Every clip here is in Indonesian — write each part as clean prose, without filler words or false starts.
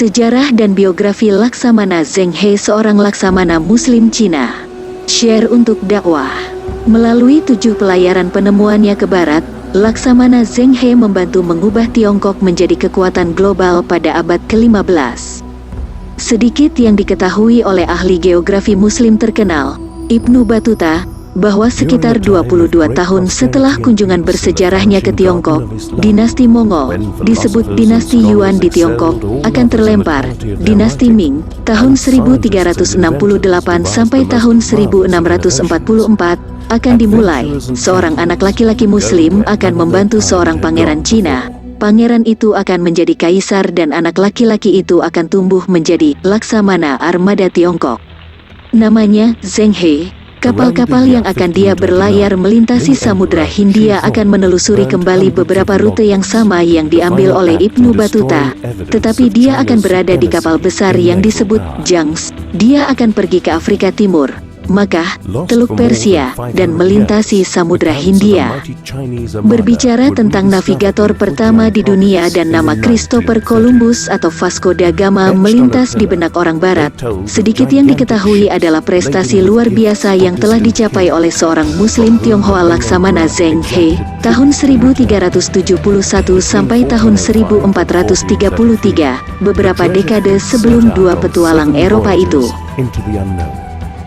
Sejarah dan biografi Laksamana Zheng He, seorang laksamana Muslim Cina. Share untuk dakwah. Melalui 7 pelayaran penemuannya ke barat, Laksamana Zheng He membantu mengubah Tiongkok menjadi kekuatan global pada abad ke-15. Sedikit yang diketahui oleh ahli geografi Muslim terkenal, Ibnu Battuta, bahwa sekitar 22 tahun setelah kunjungan bersejarahnya ke Tiongkok, dinasti Mongol, disebut dinasti Yuan di Tiongkok, akan terlempar. Dinasti Ming, tahun 1368 sampai tahun 1644, akan dimulai. Seorang anak laki-laki Muslim akan membantu seorang pangeran Cina. Pangeran itu akan menjadi kaisar dan anak laki-laki itu akan tumbuh menjadi Laksamana Armada Tiongkok. Namanya Zheng He. Kapal-kapal yang akan dia berlayar melintasi Samudra Hindia akan menelusuri kembali beberapa rute yang sama yang diambil oleh Ibnu Battuta, tetapi dia akan berada di kapal besar yang disebut Jangs. Dia akan pergi ke Afrika Timur, Makkah, Teluk Persia, dan melintasi Samudra Hindia. Berbicara tentang navigator pertama di dunia dan nama Christopher Columbus atau Vasco da Gama melintas di benak orang barat, sedikit yang diketahui adalah prestasi luar biasa yang telah dicapai oleh seorang Muslim Tionghoa Laksamana Zheng He, tahun 1371 sampai tahun 1433, beberapa dekade sebelum dua petualang Eropa itu.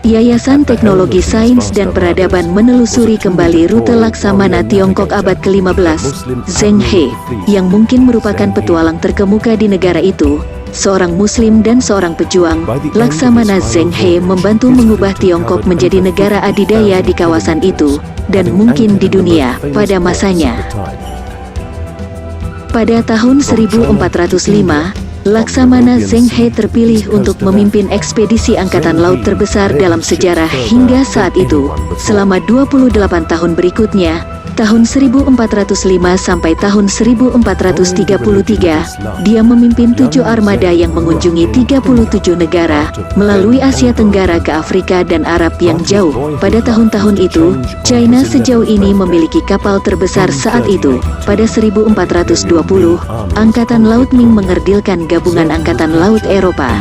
Yayasan Teknologi Sains dan Peradaban menelusuri kembali rute Laksamana Tiongkok abad ke-15, Zheng He, yang mungkin merupakan petualang terkemuka di negara itu, seorang Muslim dan seorang pejuang. Laksamana Zheng He membantu mengubah Tiongkok menjadi negara adidaya di kawasan itu, dan mungkin di dunia, pada masanya. Pada tahun 1405, Laksamana Zheng He terpilih untuk memimpin ekspedisi angkatan laut terbesar dalam sejarah hingga saat itu. Selama 28 tahun berikutnya, tahun 1405 sampai tahun 1433, dia memimpin 7 armada yang mengunjungi 37 negara, melalui Asia Tenggara ke Afrika dan Arab yang jauh. Pada tahun-tahun itu, China sejauh ini memiliki kapal terbesar saat itu. Pada 1420, Angkatan Laut Ming mengerdilkan gabungan Angkatan Laut Eropa.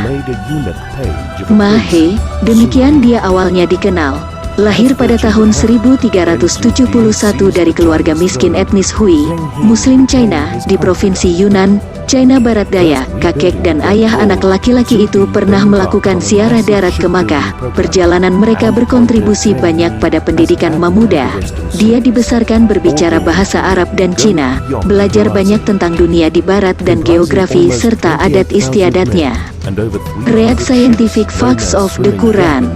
Ma He, demikian dia awalnya dikenal. Lahir pada tahun 1371 dari keluarga miskin etnis Hui, Muslim China, di Provinsi Yunnan, China Barat Daya. Kakek dan ayah anak laki-laki itu pernah melakukan ziarah darat ke Makkah. Perjalanan mereka berkontribusi banyak pada pendidikan Mamuda. Dia dibesarkan berbicara bahasa Arab dan Cina, belajar banyak tentang dunia di barat dan geografi serta adat istiadatnya. Read Scientific Facts of the Quran.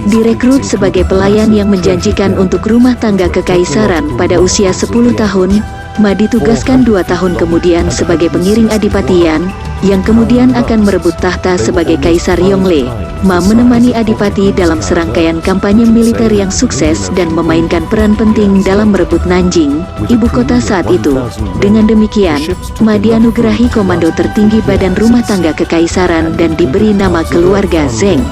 Direkrut sebagai pelayan yang menjanjikan untuk rumah tangga kekaisaran pada usia 10 tahun, Ma ditugaskan 2 tahun kemudian sebagai pengiring Adipatian, yang kemudian akan merebut tahta sebagai Kaisar Yongle. Ma menemani Adipati dalam serangkaian kampanye militer yang sukses dan memainkan peran penting dalam merebut Nanjing, ibu kota saat itu. Dengan demikian, Ma dianugerahi komando tertinggi badan rumah tangga kekaisaran dan diberi nama keluarga Zheng.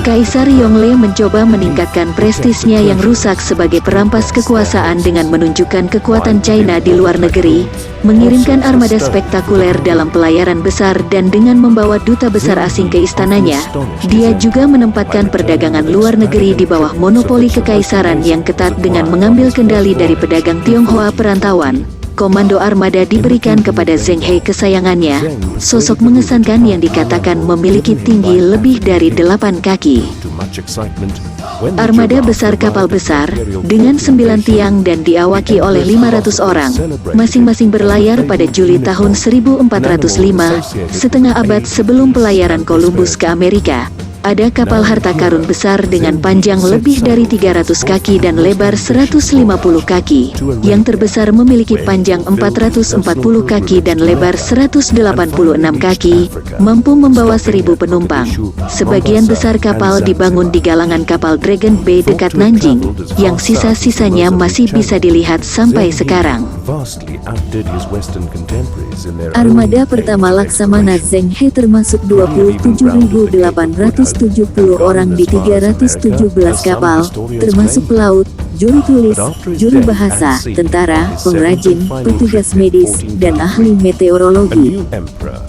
Kaisar Yongle mencoba meningkatkan prestisnya yang rusak sebagai perampas kekuasaan dengan menunjukkan kekuatan China di luar negeri, mengirimkan armada spektakuler dalam pelayaran besar dan dengan membawa duta besar asing ke istananya. Dia juga menempatkan perdagangan luar negeri di bawah monopoli kekaisaran yang ketat dengan mengambil kendali dari pedagang Tionghoa perantauan. Komando armada diberikan kepada Zheng He kesayangannya, sosok mengesankan yang dikatakan memiliki tinggi lebih dari 8 kaki. Armada besar kapal besar, dengan 9 tiang dan diawaki oleh 500 orang, masing-masing berlayar pada Juli tahun 1405, setengah abad sebelum pelayaran Columbus ke Amerika. Ada kapal harta karun besar dengan panjang lebih dari 300 kaki dan lebar 150 kaki. Yang terbesar memiliki panjang 440 kaki dan lebar 186 kaki, mampu membawa 1000 penumpang. Sebagian besar kapal dibangun di galangan kapal Dragon Bay dekat Nanjing, yang sisa-sisanya masih bisa dilihat sampai sekarang. Armada pertama Laksamana Zheng He termasuk 27.870 orang di 317 kapal, termasuk pelaut, juru tulis, juru bahasa, tentara, pengrajin, petugas medis, dan ahli meteorologi.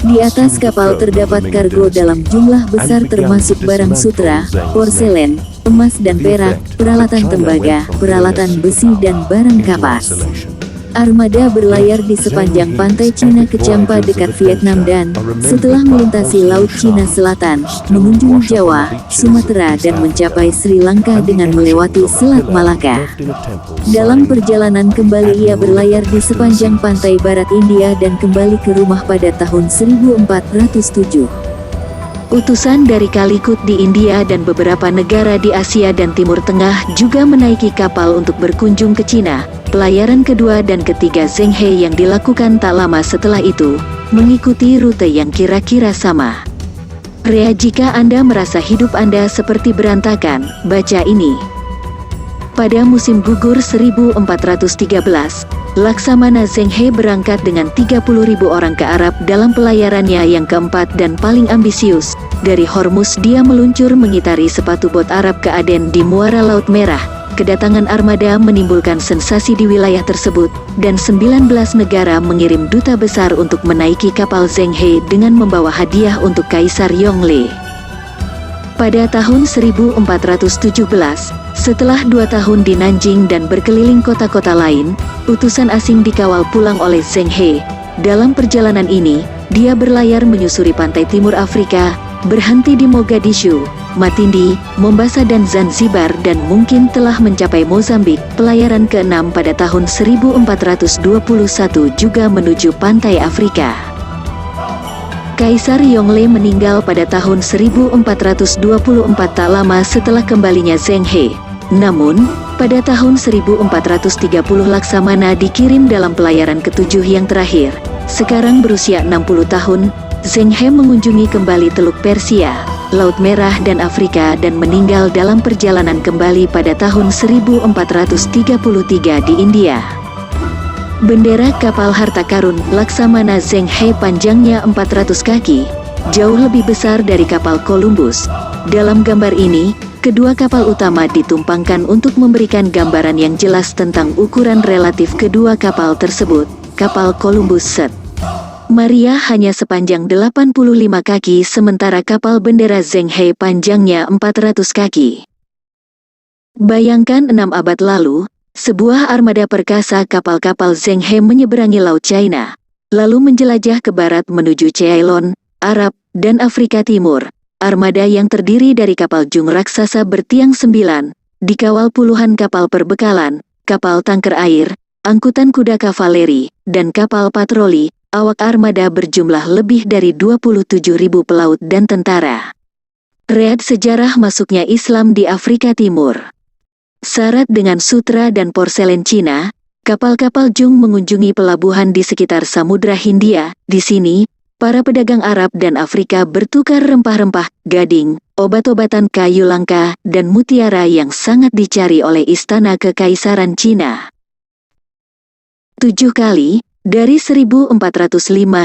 Di atas kapal terdapat kargo dalam jumlah besar termasuk barang sutra, porselen, emas dan perak, peralatan tembaga, peralatan besi dan barang kapas. Armada berlayar di sepanjang pantai Cina ke Champa dekat Vietnam dan, setelah melintasi Laut Cina Selatan, mengunjungi Jawa, Sumatera dan mencapai Sri Lanka dengan melewati Selat Malaka. Dalam perjalanan kembali ia berlayar di sepanjang pantai barat India dan kembali ke rumah pada tahun 1407. Utusan dari Kalikut di India dan beberapa negara di Asia dan Timur Tengah juga menaiki kapal untuk berkunjung ke Cina. Pelayaran kedua dan ketiga Zheng He yang dilakukan tak lama setelah itu, mengikuti rute yang kira-kira sama. Jika Anda merasa hidup Anda seperti berantakan, baca ini. Pada musim gugur 1413, Laksamana Zheng He berangkat dengan 30.000 orang ke Arab dalam pelayarannya yang keempat dan paling ambisius. Dari Hormuz dia meluncur mengitari sepatu bot Arab ke Aden di Muara Laut Merah. Kedatangan armada menimbulkan sensasi di wilayah tersebut, dan 19 negara mengirim duta besar untuk menaiki kapal Zheng He dengan membawa hadiah untuk Kaisar Yongle. Pada tahun 1417, setelah 2 tahun di Nanjing dan berkeliling kota-kota lain, utusan asing dikawal pulang oleh Zheng He. Dalam perjalanan ini, dia berlayar menyusuri pantai timur Afrika, berhenti di Mogadishu, Matindi, Mombasa dan Zanzibar dan mungkin telah mencapai Mozambik. Pelayaran ke-6 pada tahun 1421 juga menuju pantai Afrika. Kaisar Yongle meninggal pada tahun 1424 tak lama setelah kembalinya Zheng He. Namun, pada tahun 1430 Laksamana dikirim dalam pelayaran ke-7 yang terakhir. Sekarang berusia 60 tahun, Zheng He mengunjungi kembali Teluk Persia, Laut Merah dan Afrika dan meninggal dalam perjalanan kembali pada tahun 1433 di India. Bendera kapal harta karun Laksamana Zheng He panjangnya 400 kaki, jauh lebih besar dari kapal Columbus. Dalam gambar ini, kedua kapal utama ditumpangkan untuk memberikan gambaran yang jelas tentang ukuran relatif kedua kapal tersebut. Kapal Columbus Set Maria hanya sepanjang 85 kaki sementara kapal bendera Zheng He panjangnya 400 kaki. Bayangkan 6 abad lalu, sebuah armada perkasa kapal-kapal Zheng He menyeberangi Laut China, lalu menjelajah ke barat menuju Ceylon, Arab, dan Afrika Timur. Armada yang terdiri dari kapal jung raksasa bertiang 9, dikawal puluhan kapal perbekalan, kapal tanker air, angkutan kuda kavaleri, dan kapal patroli. Awak armada berjumlah lebih dari 27.000 pelaut dan tentara. Sejarah masuknya Islam di Afrika Timur. Syarat dengan sutra dan porselen Cina, kapal-kapal jung mengunjungi pelabuhan di sekitar Samudra Hindia. Di sini, para pedagang Arab dan Afrika bertukar rempah-rempah, gading, obat-obatan kayu langka, dan mutiara yang sangat dicari oleh istana kekaisaran Cina. 7 kali, dari 1405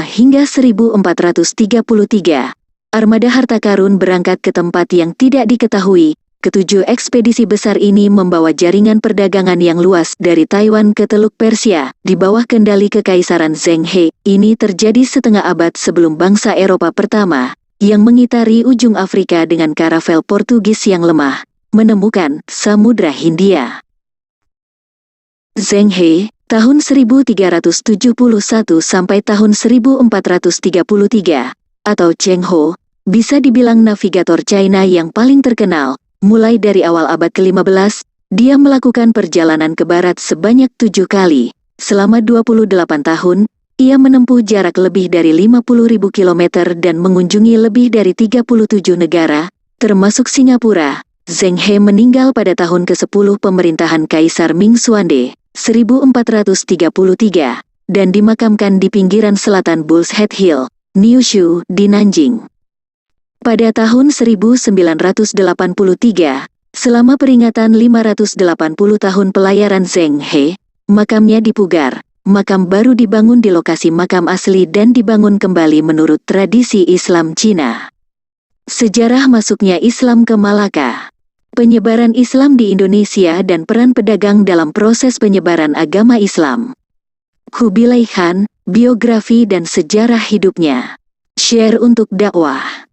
hingga 1433, armada harta karun berangkat ke tempat yang tidak diketahui. Ketujuh ekspedisi besar ini membawa jaringan perdagangan yang luas dari Taiwan ke Teluk Persia, di bawah kendali Kekaisaran Zheng He. Ini terjadi setengah abad sebelum bangsa Eropa pertama, yang mengitari ujung Afrika dengan karavel Portugis yang lemah, menemukan Samudra Hindia. Zheng He, tahun 1371 sampai tahun 1433, atau Cheng Ho, bisa dibilang navigator China yang paling terkenal. Mulai dari awal abad ke-15, dia melakukan perjalanan ke barat sebanyak 7 kali. Selama 28 tahun, ia menempuh jarak lebih dari 50.000 km dan mengunjungi lebih dari 37 negara, termasuk Singapura. Zheng He meninggal pada tahun ke-10 pemerintahan Kaisar Ming Xuande, 1433, dan dimakamkan di pinggiran selatan Bull's Head Hill, Niushu, di Nanjing. Pada tahun 1983, selama peringatan 580 tahun pelayaran Zheng He, makamnya dipugar. Makam baru dibangun di lokasi makam asli dan dibangun kembali menurut tradisi Islam Cina. Sejarah masuknya Islam ke Malaka. Penyebaran Islam di Indonesia dan peran pedagang dalam proses penyebaran agama Islam. Kubilai Khan, biografi dan sejarah hidupnya. Share untuk dakwah.